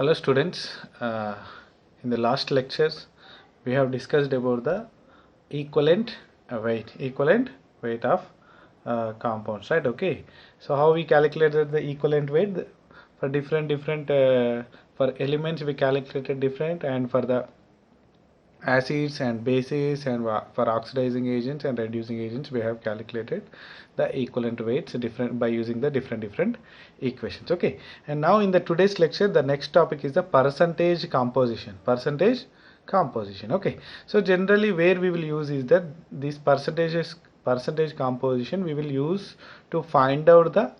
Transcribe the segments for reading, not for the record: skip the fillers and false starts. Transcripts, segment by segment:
Hello students, in the last lectures we have discussed about the equivalent weight of compounds, right? Okay, so how we calculated the equivalent weight for different for elements we calculated different, and for the acids and bases and for oxidizing agents and reducing agents we have calculated the equivalent weights different by using the different equations. Okay, and now in the today's lecture the next topic is the percentage composition. Okay, so generally where we will use is that this percentage composition we will use to find out the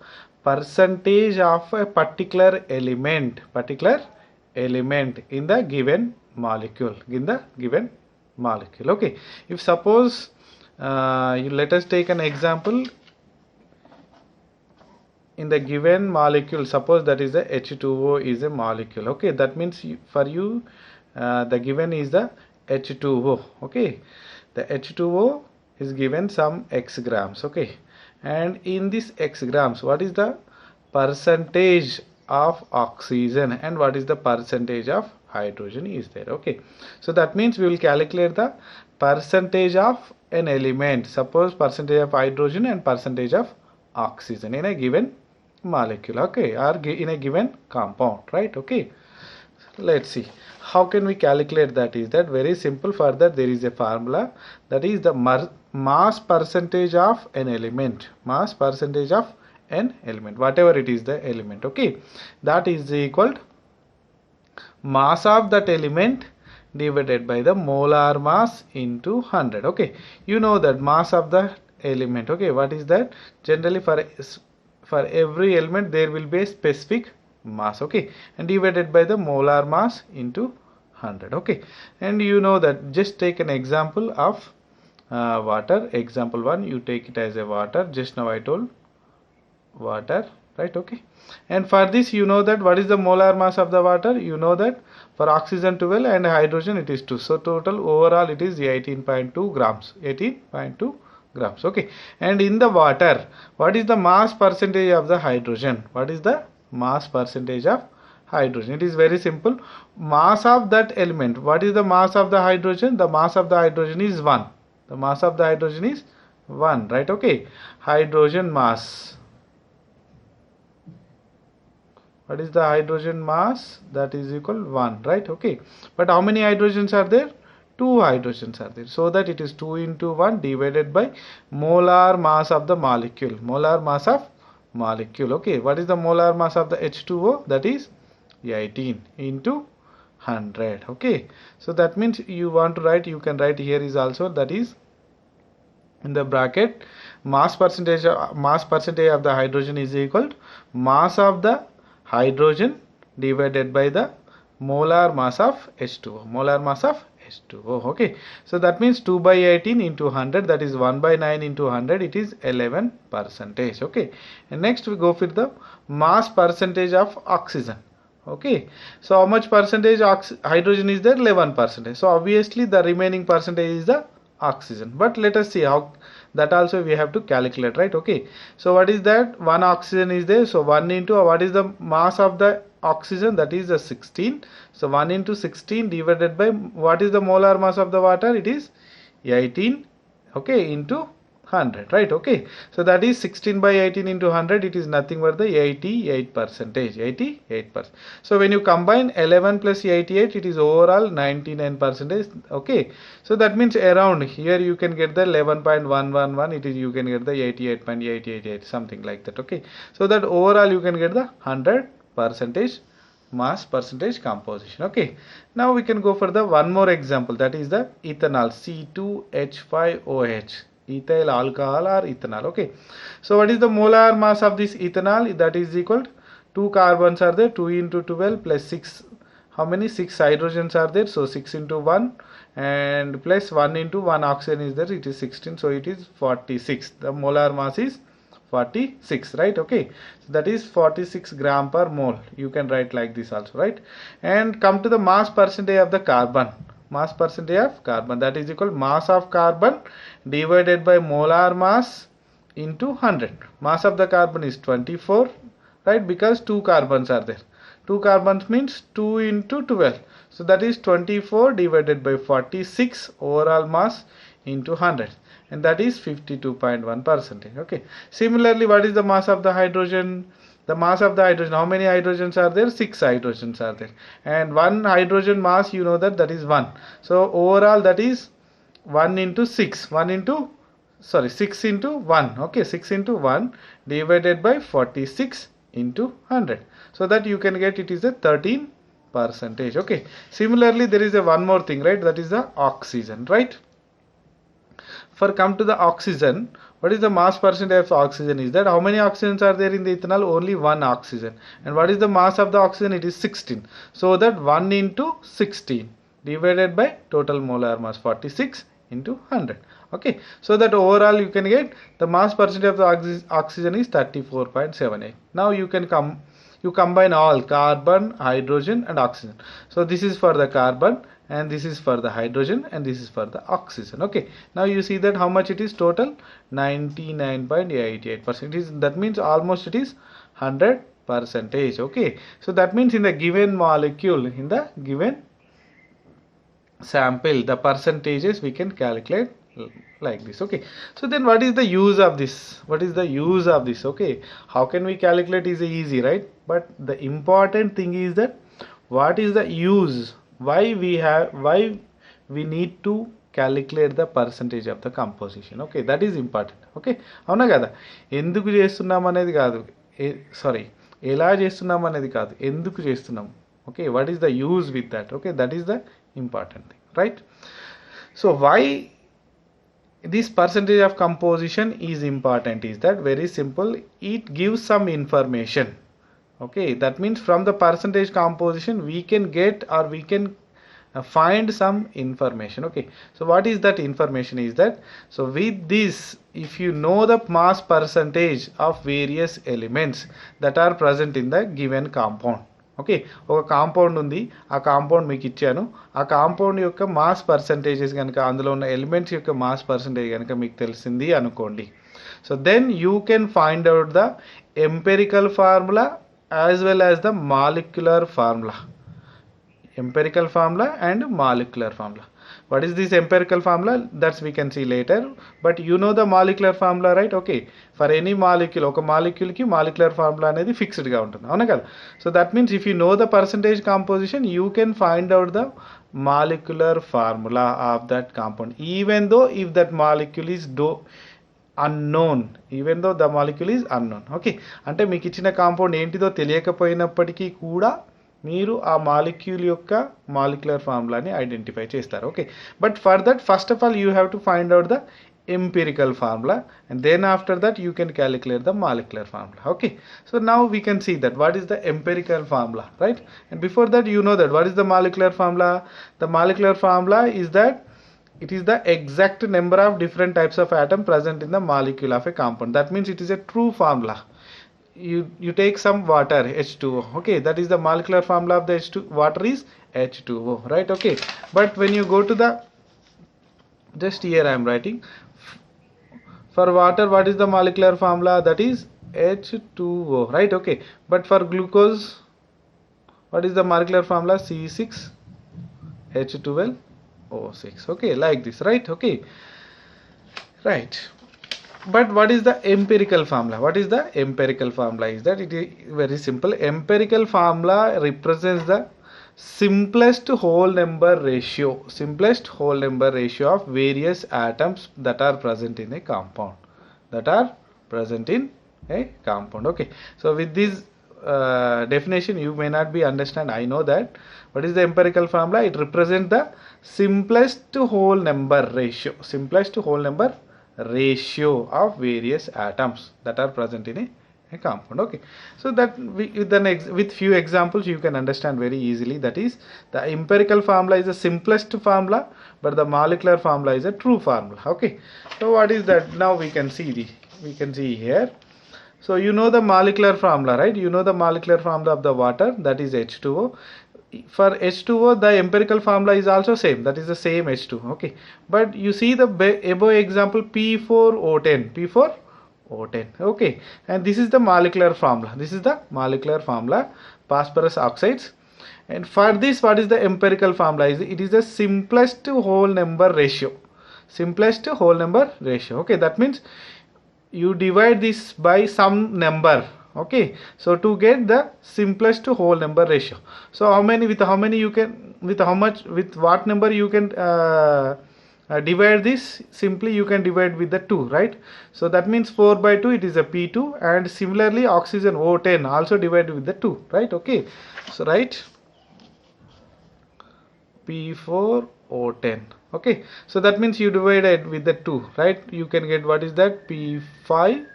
percentage of a particular element in the given molecule. Okay, if suppose let us take an example. In the given molecule, suppose that is the H2O is a molecule. Okay, that means for you the given is the H2O. Okay, the H2O is given some x grams. Okay, and in this x grams, what is the percentage of oxygen and what is the percentage of hydrogen is there? Okay, so that means we will calculate the percentage of an element, suppose percentage of hydrogen and percentage of oxygen in a given molecule, okay, or in a given compound, right? Okay, let's see how can we calculate that. Is that very simple? For that there is a formula, that is the mass percentage of an element, whatever it is the element. Okay, that is equal to mass of that element divided by the molar mass into 100. Okay, you know that mass of the element. Okay, what is that? Generally for every element there will be a specific mass. Okay, and divided by the molar mass into 100. Okay, and you know that, just take an example of water. Example 1, you take it as a water. Just now I told water, right? Okay, and for this you know that what is the molar mass of the water. You know that for oxygen 12 and hydrogen it is 2, so total overall it is 18.2 grams. Okay, and in the water, what is the mass percentage of the hydrogen? What is the mass percentage of hydrogen? It is very simple. Mass of that element, what is the mass of the hydrogen? The mass of the hydrogen is 1. The mass of the hydrogen is 1, right? Okay, hydrogen mass. What is the hydrogen mass? That is equal 1, right? Okay, but how many hydrogens are there? 2 hydrogens are there, so that it is 2 into 1 divided by molar mass of the molecule. Okay, what is the molar mass of the H2O? That is 18 into 100. Okay, so that means you want to write, you can write here is also, that is in the bracket, mass percentage of the hydrogen is equal to mass of the hydrogen divided by the molar mass of H2O. Okay, so that means 2 by 18 into 100, that is 1 by 9 into 100, it is 11%. Okay, and next we go for the mass percentage of oxygen. Okay, so how much percentage hydrogen is there? 11%. So obviously the remaining percentage is the oxygen, but let us see how that also we have to calculate, right? Okay, so what is that? 1 oxygen is there, so 1 into what is the mass of the oxygen? That is the 16. So 1 into 16 divided by what is the molar mass of the water? It is 18. Okay, into 100, right? Okay, so that is 16 by 18 into 100, it is nothing but the 88%. So when you combine 11 plus 88, it is overall 99%. Okay, so that means around here you can get the 11.111, it is, you can get the 88.888, something like that. Okay, so that overall you can get the 100% mass percentage composition. Okay, now we can go for the one more example, that is the ethanol, C2H5OH, ethyl alcohol or ethanol. Okay, so what is the molar mass of this ethanol? That is equal to 2 carbons are there, 2 into 12 plus 6, how many? 6 hydrogens are there, so 6 into 1 and plus 1 into 1 oxygen is there, it is 16, so it is 46. The molar mass is 46, right? Okay, so that is 46 gram per mole. You can write like this also, right? And come to the mass percentage of the carbon. That is equal mass of carbon divided by molar mass into 100. Mass of the carbon is 24, right? Because 2 carbons are there. 2 carbons means 2 into 12. So that is 24 divided by 46 overall mass into 100, and that is 52.1%. Okay. Similarly, what is the mass of the hydrogen? The mass of the hydrogen, how many hydrogens are there? 6 hydrogens are there, and one hydrogen mass, you know that is 1. So overall that is 1 into 6, 6 into 1. Okay, 6 into 1 divided by 46 into 100. So that you can get it is a 13%. Okay. Similarly, there is a one more thing, right? That is the oxygen, right? For come to the oxygen, what is the mass percentage of oxygen is that? How many oxygens are there in the ethanol? Only one oxygen. And what is the mass of the oxygen? It is 16. So that 1 into 16 divided by total molar mass 46 into 100. Okay. So that overall you can get the mass percentage of the oxygen is 34.78. Now you can combine all carbon, hydrogen and oxygen. So this is for the carbon, and this is for the hydrogen, and this is for the oxygen. Okay. Now you see that how much it is total? 99.88%. That means almost it is 100%. Okay. So that means in the given molecule, in the given sample, the percentages we can calculate like this. Okay. So then what is the use of this? What is the use of this? Okay. How can we calculate is easy, right? But the important thing is that what is the use? Why we need to calculate the percentage of the composition. Okay, that is important. Okay, అవునా కదా? ఎందుకు చేస్తున్నాం అనేది కాదు, ఎలా చేస్తున్నాం అనేది కాదు, ఎందుకు చేస్తున్నాం. Okay, what is the use with that? Okay, that is the important thing, right? So why this percentage of composition is important is that very simple, it gives some information. Okay, that means from the percentage composition we can get, or we can find some information. Okay, so what is that information is that, so with this, if you know the mass percentage of various elements that are present in the given compound. Okay, ఒక compound ఉంది, ఆ compound మీకు ఇచ్చాను, ఆ compound యొక్క mass percentages కనుక, అందులో ఉన్న ఎలిమెంట్స్ యొక్క మాస్ పర్సంటేజ్ కనుక మీకు తెలిసింది అనుకోండి, so then you can find out the empirical formula as well as the molecular formula. Empirical formula and molecular formula. What is this empirical formula? That's we can see later, but you know the molecular formula, right? Okay, for any molecule, oka molecule ki molecular formula anedi fixed ga untundi, avuna kada? So that means if you know the percentage composition, you can find out the molecular formula of that compound, even though if that molecule is unknown, even though the molecule is unknown. Okay, అంటే మీకు ఇచ్చిన compound ఏంటిదో తెలియకపోయినప్పటికీ కూడా మీరు ఆ molecule యొక్క molecular ఫార్ములాని identify చేస్తారు. Okay, but for that first of all you have to find out the empirical formula, and then after that you can calculate the molecular formula. Okay, so now we can see that what is the empirical formula, right? And before that, you know that what is the molecular formula? The molecular formula is that it is the exact number of different types of atom present in the molecule of a compound. That means it is a true formula. You take some water, H2O. Okay, that is the molecular formula of the water is H2O, right? Okay, but when you go to the, just here I am writing, for water what is the molecular formula? That is H2O, right? Okay, but for glucose what is the molecular formula? C6H12O6. Okay, like this, right? Okay, right. But what is the empirical formula? What is the empirical formula? Is that it is very simple. Empirical formula represents the simplest whole number ratio, simplest whole number ratio of various atoms that are present in a compound, Okay, so with this definition you may not be understand, I know that. What is the empirical formula? It represents the simplest whole number ratio, of various atoms that are present in a compound. Okay, so that with few examples you can understand very easily. That is, the empirical formula is the simplest formula, but the molecular formula is a true formula. Okay, so what is that? Now we can see here. So you know the molecular formula, right? You know the molecular formula of the water, that is H2O. For H2O, the empirical formula is also same, that is the same H2O. Okay, but you see the above example, P4O10. O10. Okay, and this is the molecular formula. This is the molecular formula, phosphorus oxides. And for this, what is the empirical formula? It is the simplest whole number ratio. Simplest whole number ratio. Okay, that means you divide this by some number. Okay, so to get the simplest whole number ratio. So how many, with how many you can, with how much, with what number you can divide this? Simply you can divide with the 2, right? So that means 4 by 2, it is a P2, and similarly oxygen O10 also divided with the 2, right? Okay, so write P4O10. Okay, so that means you divide it with the 2, right? You can get, what is that, P2O5.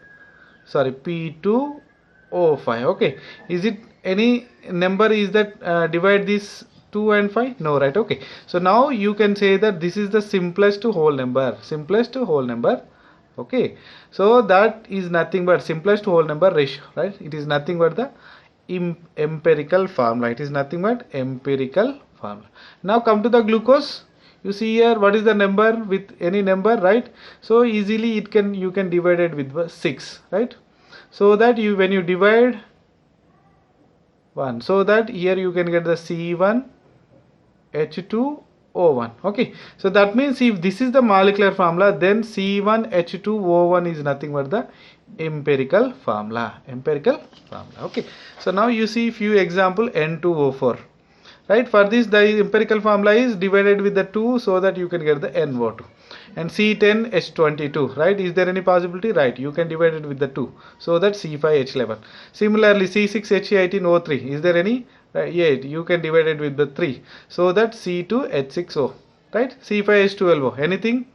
Okay, is it any number is that divide this 2 and 5? No, right? Okay, so now you can say that this is the simplest whole number. Okay, so that is nothing but simplest whole number ratio, right? It is nothing but the empirical formula. It is nothing but empirical formula. Now come to the glucose. You see here, what is the number with any number, right? So easily you can divide it with 6, right? So that you, when you divide 1, so that here you can get the C1H2O1. Okay, so that means if this is the molecular formula, then C1H2O1 is nothing but the empirical formula. Okay, so now you see few example, N2O4, right? For this, the empirical formula is divided with the 2, so that you can get the NO2. And C10H22, right? Is there any possibility? Right, you can divide it with the 2, so that C5H11. Similarly, C6H18O3, is there any? Right, yeah, you can divide it with the 3, so that C2H6O, right? C5H12O, anything?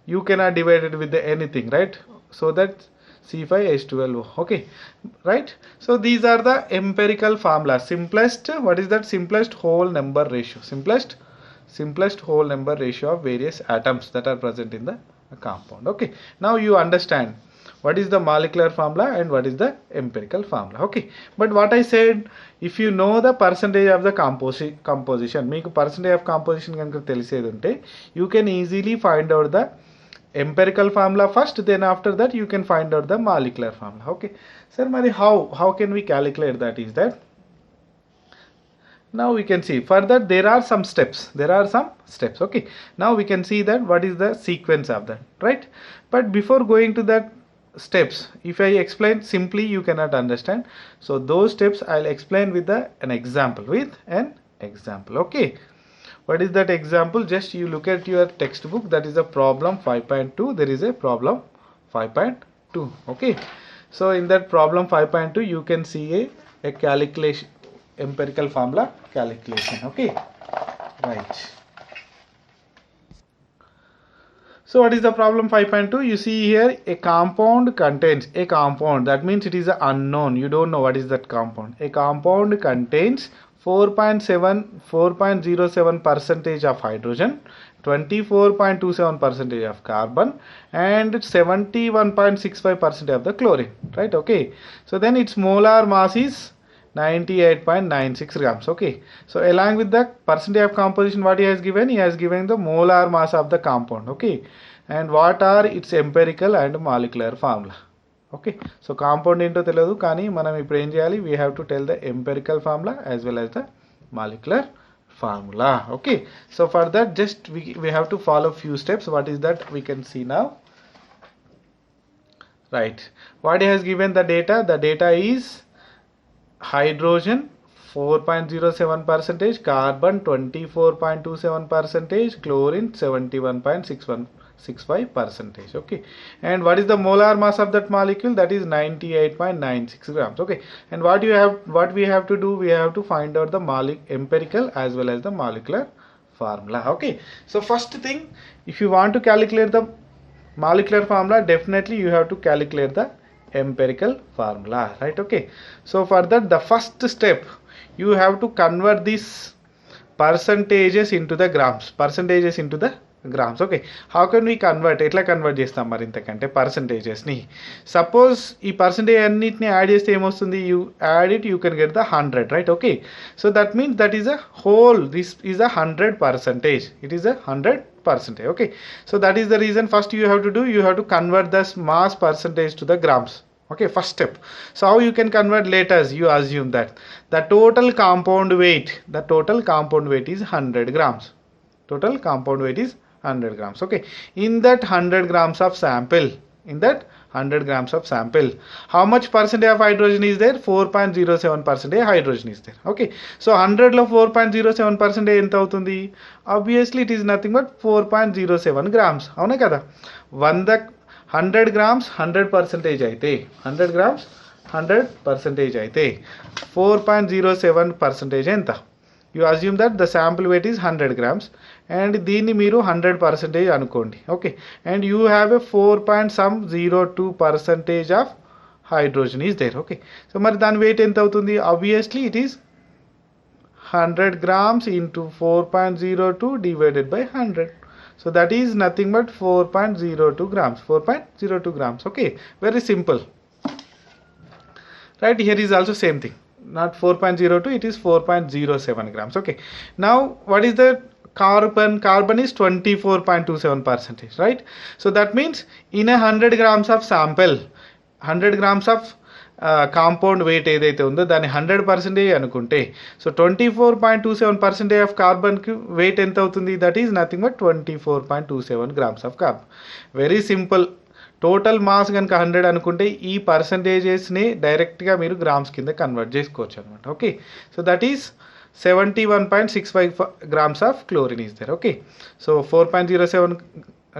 You cannot divide it with the anything, right? So that C5H12O. Okay, right? So these are the empirical formula. Simplest, what is that? Simplest whole number ratio. Simplest whole number ratio of various atoms that are present in the compound. Okay, now you understand what is the molecular formula and what is the empirical formula. Okay, but what I said, if you know the percentage of the composition, meeku percentage of composition ganaka telisedi unte, you can easily find out the empirical formula first, then after that you can find out the molecular formula. Okay, sir, Mari, how can we calculate that? Is that, now we can see for that there are some steps. Okay, now we can see that what is the sequence of that, right? But before going to that steps, if I explain simply, you cannot understand. So those steps I'll explain with an example. Okay, what is that example? Just you look at your textbook, that is a problem 5.2. there is a problem 5.2. okay, so in that problem 5.2 you can see a calculation, empirical formula calculation. Okay, right. So what is the problem 5.2? You see here, a compound contains a compound, that means it is an unknown, you don't know what is that compound. A compound contains 4.07% of hydrogen, 24.27% of carbon, and 71.65% of the chlorine, right? Okay, so then its molar mass is 98.96 grams. Okay, so along with the percentage of composition, what he has given the molar mass of the compound. Okay, and what are its empirical and molecular formula. Okay, so compound into teladu kani manam ippudu em cheyali, we have to tell the empirical formula as well as the molecular formula. Okay, so for that just we have to follow few steps. What is that? We can see now, right? What he has given the data is hydrogen 4.07%, carbon 24.27%, chlorine 71.65%. okay, and what is the molar mass of that molecule? That is 98.96 grams. okay, and what we have to do, we have to find out the empirical as well as the molecular formula. Okay, so first thing, if you want to calculate the molecular formula, definitely you have to calculate the empirical formula, right? Okay, so for that, the first step, you have to convert these percentages into the grams. Okay, how can we convert? Etla convert chestam mari intakante percentages ni. Suppose ee percentage annitni add cheste em vastundi, you add it, you can get the 100, right? Okay, so that means that is a whole, this is a 100%. it is a 100%. percentage. Okay, so that is the reason first you have to do, you have to convert this mass percentage to the grams. Okay, first step. So how you can convert? Later you assume that the total compound weight is 100 grams. Total compound weight is 100 grams. Okay, in that 100 grams of sample, how much percentage of hydrogen is there? 4.07 percentage hydrogen is there. Okay, so 100 lo 4.07 percentage enta avutundi? Obviously it is nothing but 4.07 grams. avuna kada? 100 grams 100 percentage aithe 100 grams 100 percentage aithe 4.07 percentage enta? You assume that the sample weight is 100 grams and దీన్ని మీరు 100% అనుకోండి. Okay, and you have a 4.02% of hydrogen is there. Okay, so మరి దాని weight ఎంత అవుతుంది? Obviously it is 100 grams into 4.02 divided by 100. So that is nothing but 4.02 grams. 4.02 grams. Okay, very simple. Right, here is also same thing. Not 4.02, it is 4.07 grams. Okay, now what is the carbon? Carbon is 24.27%, right? So that means in a 100 grams of sample, 100 grams of compound weight ఏదైతే ఉందో దాన్ని 100% అనుకుంటే, so 24.27% of carbon కి wait ఎంత అవుతుంది? That is nothing but 24.27 grams of carbon. Very simple. Total mass కనుక 100 అనుకుంటే ఈ పర్సంటేజెస్ని డైరెక్ట్గా మీరు గ్రామ్స్ కింద కన్వర్ట్ చేసుకోవచ్చు అనమాట. Okay, so that is 71.65 grams of chlorine is there. Okay, so 4.07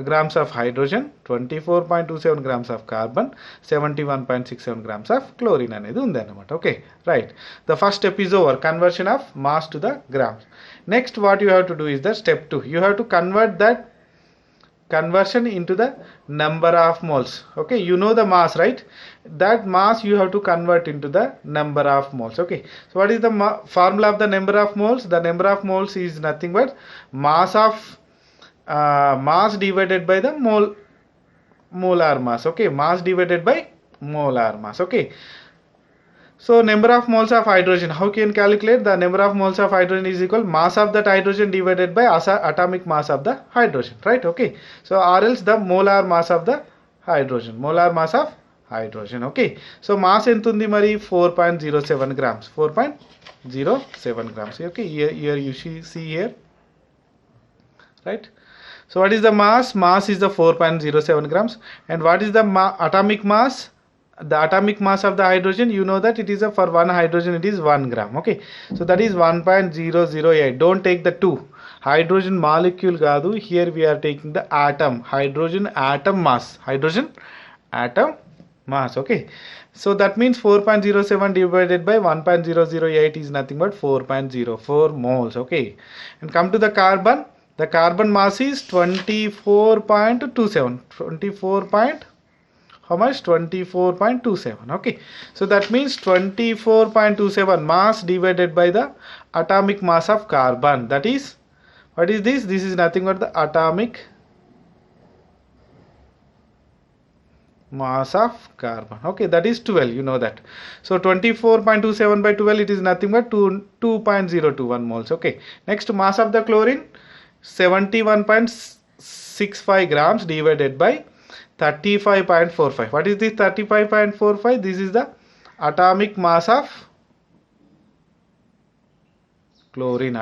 grams of hydrogen, 24.27 grams of carbon, 71.67 grams of chlorine అనేది ఉంది అన్నమాట. Okay, right, the first step is over, conversion of mass to the grams. Next what you have to do is the step 2. You have to convert that conversion into the number of moles. Okay, you know the mass, right? That mass you have to convert into the number of moles. Okay, so what is the formula of the number of moles? The number of moles is nothing but mass of mass divided by the molar mass. Okay, mass divided by molar mass. Okay, so number of moles of hydrogen, how can you calculate? The number of moles of hydrogen is equal mass of that hydrogen divided by atomic mass of the hydrogen, right? Okay, so or else the molar mass of the hydrogen, okay, so mass ఎంత ఉంది మరి? 4.07 grams. 4.07 grams. Okay, here you see here, right? So what is the mass? Mass is the 4.07 grams. And what is the atomic mass? The atomic mass of the hydrogen, you know that it is for one hydrogen it is 1 gram. Okay, so that is 1.008. don't take the 2. Hydrogen molecule kaadu, here we are taking the atom, hydrogen atom mass. Okay, so that means 4.07 divided by 1.008 is nothing but 4.04 moles. Okay, and come to the carbon. The carbon mass is 24.27. How much? 24.27. Okay, so that means 24.27 mass divided by the atomic mass of carbon. That is, what is this? This is nothing but the atomic mass of carbon. Okay, that is 12, you know that. So 24.27 by 12, it is nothing but 2.021 moles. Okay, next mass of the chlorine, 71.65 grams divided by 35.45. what is this 35.45? This is the atomic mass of chlorine,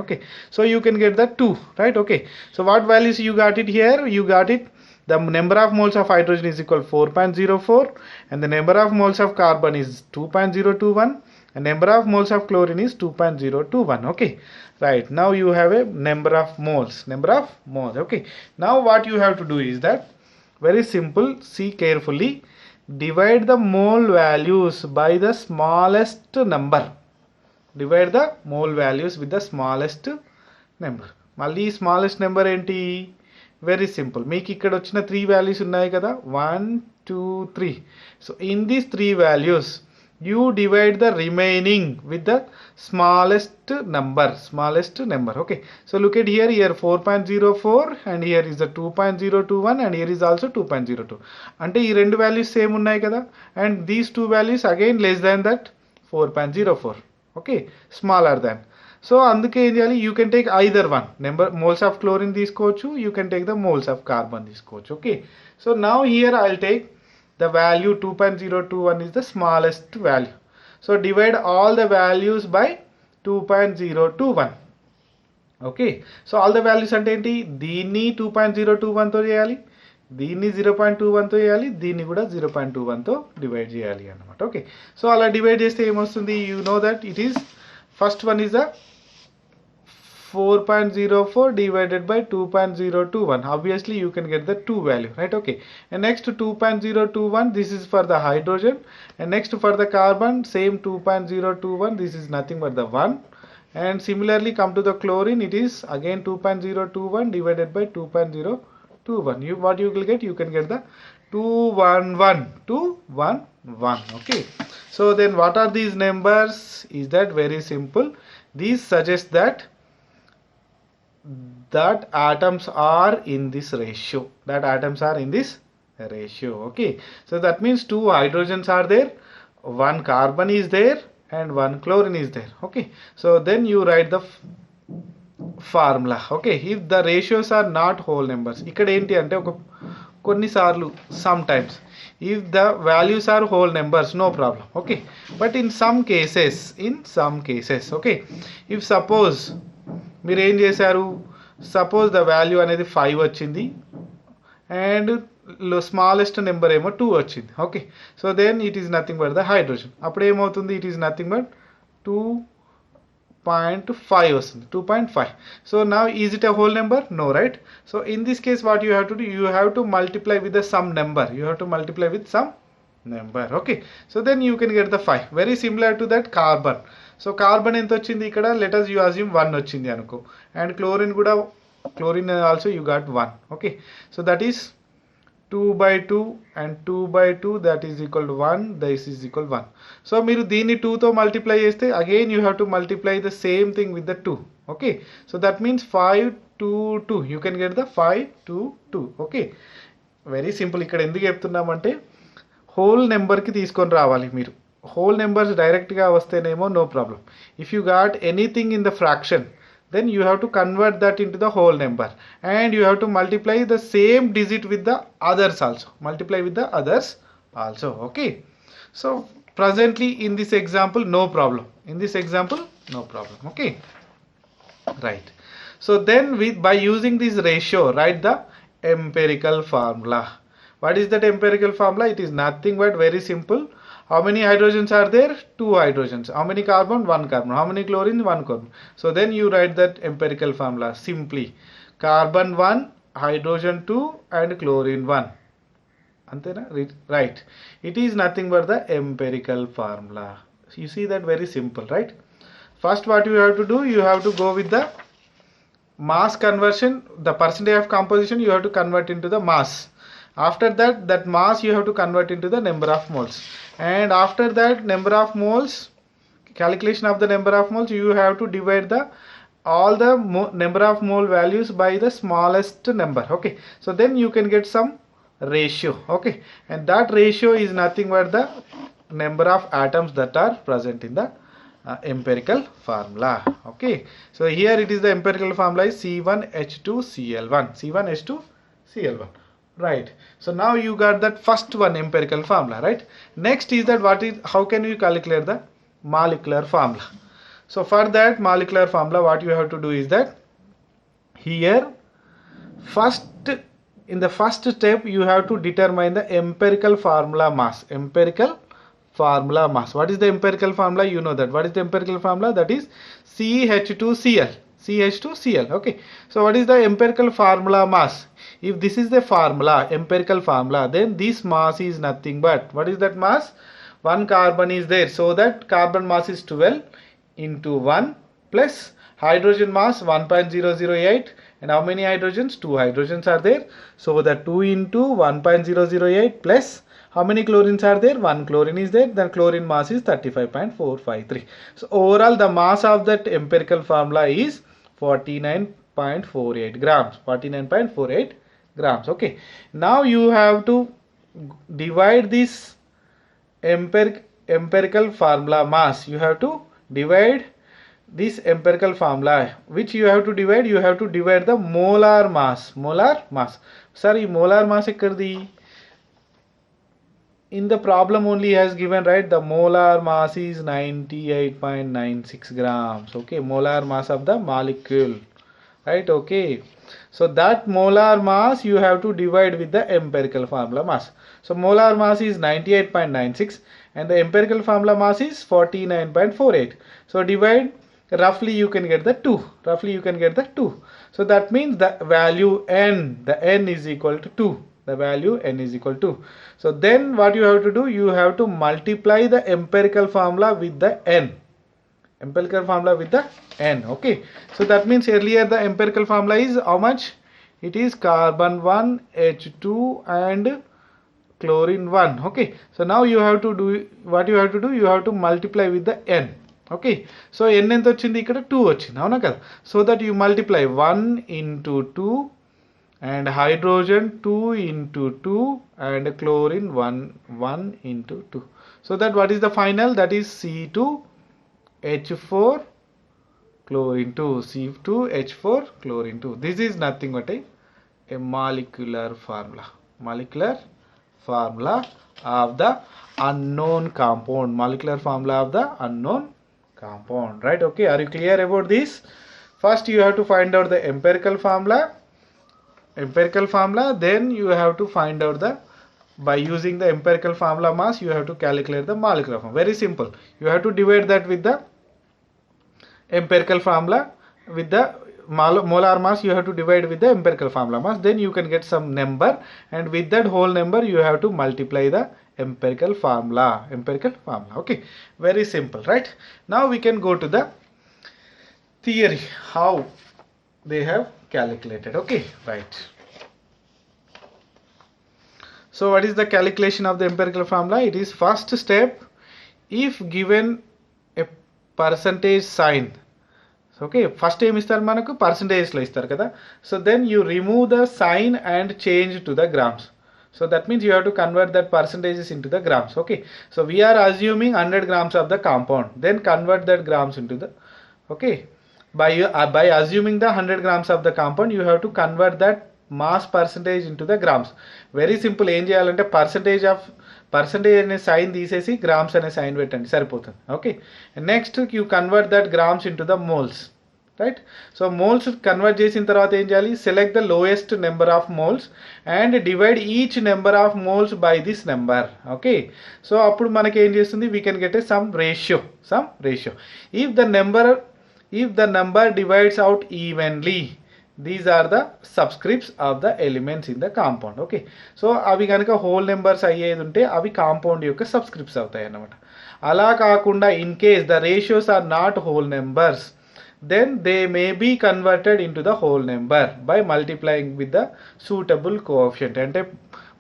okay, so you can get that 2, right? Okay, so what values you got it here? You got it, the number of moles of hydrogen is equal 4.04 and the number of moles of carbon is 2.021 and number of moles of chlorine is 2.021. okay, right, now you have a number of moles. Okay, now what you have to do is that very simple, see carefully, divide the mole values by the smallest number. Divide the mole values with the smallest number. మళ్ళీ smallest number ఏంటి? very simple, మీకు ఇక్కడ వచ్చిన 3 values ఉన్నాయి కదా, 1 2 3. so in these 3 values you divide the remaining with the smallest number. Okay, so look at here 4.04 and here is the 2.021 and here is also 2.02. అంటే ఈ రెండు values సేమ్ ఉన్నాయి కదా, and these two values again less than that 4.04. okay, smaller than. So అందుకే ఏం చేయాలి, you can take either one number moles of chlorine తీసుకోవచ్చు, you can take the moles of carbon తీసుకోవచ్చు. Okay, so now here I will take the value 2.021 is the smallest value. So divide all the values by 2.021. Okay, so all the values అంటే ఏంటి, దీన్ని 2.021 తో చేయాలి, దీన్ని 0.21 తో చేయాలి, దీన్ని కూడా 0.21 తో డివైడ్ చేయాలి అన్నమాట. ఓకే, సో అలా డివైడ్ చేస్తే ఏమొస్తుంది, you know that it is first one is the 4.04 divided by 2.021. Obviously you can get the 2 value, right? Okay, and next 2.021, this is for the hydrogen, and next for the carbon same 2.021, this is nothing but the 1, and similarly come to the chlorine, it is again 2.021 divided by 2.021. What you will get, you can get the 211. Okay, so then what are these numbers? Is that very simple? These suggest that atoms are in this ratio, okay, so that means 2 hydrogens are there, 1 carbon is there, and 1 chlorine is there. Okay, so then you write the formula. Okay, if the ratios are not whole numbers, ikkada enti ante oka konni saarlu sometimes if the values are whole numbers, no problem. Okay, but in some cases, okay, if suppose మీరు ఏం చేశారు, suppose the value అనేది 5 వచ్చింది and smallest number ఏమో 2 వచ్చింది. Okay, so then it is nothing but the hydrogen. అప్పుడు ఏమవుతుంది, it is nothing but 2.5 వస్తుంది, 2.5. So now is it a whole number? No, right? So in this case what you have to do, you have to multiply with the some number, number. Okay, so then you can get the 5. Very similar to that carbon. So carbon ఎంత వచ్చింది ఇక్కడ, let us you assume 1 వచ్చింది అనుకో, and chlorine also you got 1. Okay, so that is 2/2 and 2/2, that is equal to 1, this is equal to 1. So మీరు దీన్ని 2 తో multiply చేస్తే again you have to multiply the same thing with the 2. Okay, so that means 5 2 2, you can get the 5 2 2. Okay, very simple. ఇక్కడ ఎందుకు చెప్తున్నామంటే whole నెంబర్కి తీసుకొని రావాలి మీరు. whole numbers direct ga vastenemo, no problem. If you got anything in the fraction, then you have to convert that into the whole number, and you have to multiply the same digit with the others also. Okay, so presently in this example no problem, okay, right? So then by using this ratio, write the empirical formula. What is that empirical formula? It is nothing but very simple. How many hydrogens are there? 2 hydrogens. How many carbon? 1 carbon. How many chlorine? 1 chlorine. So then you write that empirical formula simply. Carbon 1, hydrogen 2 and chlorine 1. Antena? Right. It is nothing but the empirical formula. You see that, very simple, right? First what you have to do, you have to go with the mass conversion. The percentage of composition you have to convert into the mass. After that mass you have to convert into the number of moles, and after that number of moles, calculation of the number of moles, you have to divide all the number of mole values by the smallest number. Okay, so then you can get some ratio. Okay, and that ratio is nothing but the number of atoms that are present in the empirical formula. Okay, so here it is the empirical formula is C1H2Cl1. Right, so now you got that first one empirical formula, right? Next is that how can you calculate the molecular formula? So for that molecular formula, what you have to do is that here in the first step you have to determine the empirical formula mass. What is the empirical formula? You know that. What is the empirical formula? That is CH2Cl. Okay, so what is the empirical formula mass? If this is the formula, empirical formula, then this mass is nothing but, what is that mass? 1 carbon is there, so that carbon mass is 12 into 1 plus hydrogen mass 1.008, and how many hydrogens? 2 hydrogens are there, so that 2 into 1.008 plus how many chlorines are there? 1 chlorine is there, then chlorine mass is 35.453. So overall the mass of that empirical formula is 49.48 grams. Okay, now you have to divide this empirical formula mass, you have to divide this empirical formula, which you have to divide the molar mass. Sorry, molar mass ekkadi? In the problem only has given, right, the molar mass is 98.96 grams. Okay, molar mass of the molecule, right? Okay, so that molar mass you have to divide with the empirical formula mass. So molar mass is 98.96 and the empirical formula mass is 49.48. So divide, roughly you can get the 2. So that means the value n, the n is equal to 2. The value n is equal to. So then what you have to do, you have to multiply the empirical formula with the n. Okay, so that means earlier the empirical formula is how much? It is carbon 1, H2 and chlorine 1. Okay, so now you have to do what you have to do, you have to multiply with the n. Okay, so n ఎంత వచ్చింది ఇక్కడ 2 వచ్చింది, అవునా కదా? So that you multiply 1 into 2 and hydrogen 2 into 2 and chlorine 1 into 2. So that what is the final? That is C2H4 chlorine 2. C2H4 chlorine 2. This is nothing but a molecular formula. Molecular formula of the unknown compound. Molecular formula of the unknown compound. Right? Okay. Are you clear about this? First you have to find out the empirical formula. Then you have to find out the, by using the empirical formula mass, you have to calculate the molecular formula. Very simple. You have to divide that with the empirical formula, with the molar mass you have to divide with the empirical formula mass. Then you can get some number, and with that whole number you have to multiply the empirical formula. Okay, very simple, right? Now we can go to the theory, how they have calculated. Okay, right. So what is the calculation of the empirical formula? It is first step, if given a percentage sign. Okay, first time istar manaku percentage lo istar kada. So then you remove the sign and change to the grams. So that means you have to convert that percentages into the grams. Okay, so we are assuming 100 grams of the compound, then convert that grams into the, okay, by assuming the 100 grams of the compound, you have to convert that mass percentage into the grams. Very simple. ఏం చేయాలంటే percentage అనే sign తీసేసి grams అనే sign పెట్టండి, సరిపోతుంది. Okay, next you convert that grams into the moles, right? So moles convert చేసిన తర్వాత ఏం చేయాలి? Select the lowest number of moles and divide each number of moles by this number. Okay, so అప్పుడు మనకి ఏం చేస్తుంది? We can get a some ratio. If the number divides out evenly, these are the subscripts of the elements in the compound. Okay, so అవి కనుక whole numbers అయ్యేది ఉంటే అవి compound యొక్క సబ్స్క్రిప్ట్స్ అవుతాయి అన్నమాట. అలా కాకుండా in case the ratios are not whole numbers, then they may be converted into the whole number by multiplying with the suitable coefficient. అంటే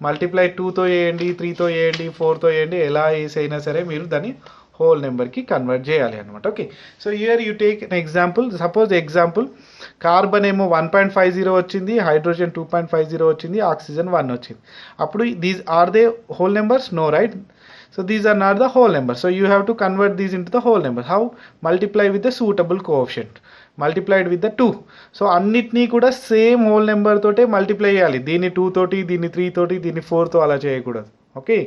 మల్టిప్లై 2తో చేయండి, 3తో చేయండి, 4తో చేయండి, ఎలా వేసైనా సరే మీరు దాన్ని whole number ki convert cheyali anamata. Okay, so here you take an example. Suppose example, carbon ఏమో 1.50 వచ్చింది, hydrogen 2.50 వచ్చింది, oxygen 1 వచ్చింది. అప్పుడు these are they whole numbers? No, right? So these are not the whole numbers. So you have to convert these into the whole number. How? Multiply with the suitable coefficient. Multiplied with the 2. So అన్నిటినీ కూడా same whole number తోటే multiply చేయాలి. దీన్ని 2 తోటి, దీన్ని 3 తోటి, దీన్ని 4 తో అలా చేయకూడదు. ఓకే,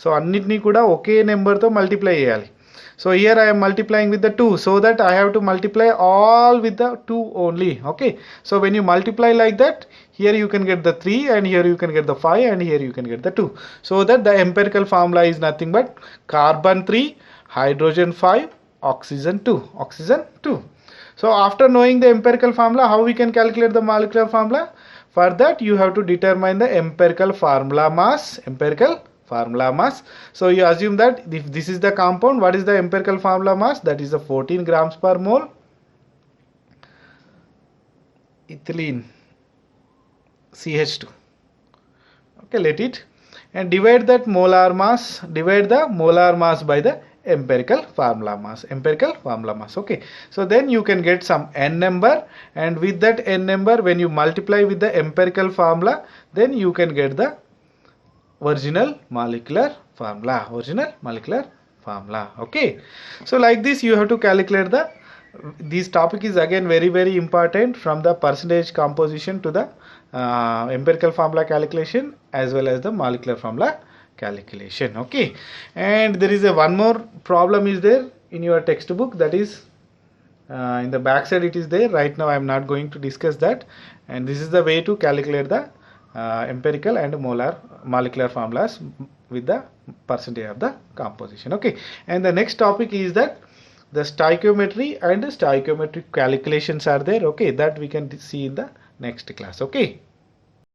సో అన్నిటినీ కూడా ఒకే నెంబర్తో మల్టిప్లై చేయాలి. So here I am multiplying with the 2, so that I have to multiply all with the 2 only. Okay, so when you multiply like that, here you can get the 3 and here you can get the 5 and here you can get the 2. So that the empirical formula is nothing but carbon 3, hydrogen 5, oxygen 2. So after knowing the empirical formula, how we can calculate the molecular formula? For that you have to determine the empirical formula mass. So you assume that if this is the compound, what is the empirical formula mass? That is the 14 grams per mole. Ethylene CH2. Okay, let it, and divide the molar mass by the empirical formula mass. Okay, so then you can get some n number, and with that n number, when you multiply with the empirical formula, then you can get the original molecular formula. Okay, so like this you have to calculate the this topic is again very important, from the percentage composition to the empirical formula calculation as well as the molecular formula calculation. Okay, and there is a one more problem is there in your textbook, that is in the back side it is there. Right now I am not going to discuss that, and this is the way to calculate the empirical and molecular formulas with the percentage of the composition. Okay, and the next topic is that the stoichiometry and the stoichiometric calculations are there. Okay, that we can see in the next class. Okay.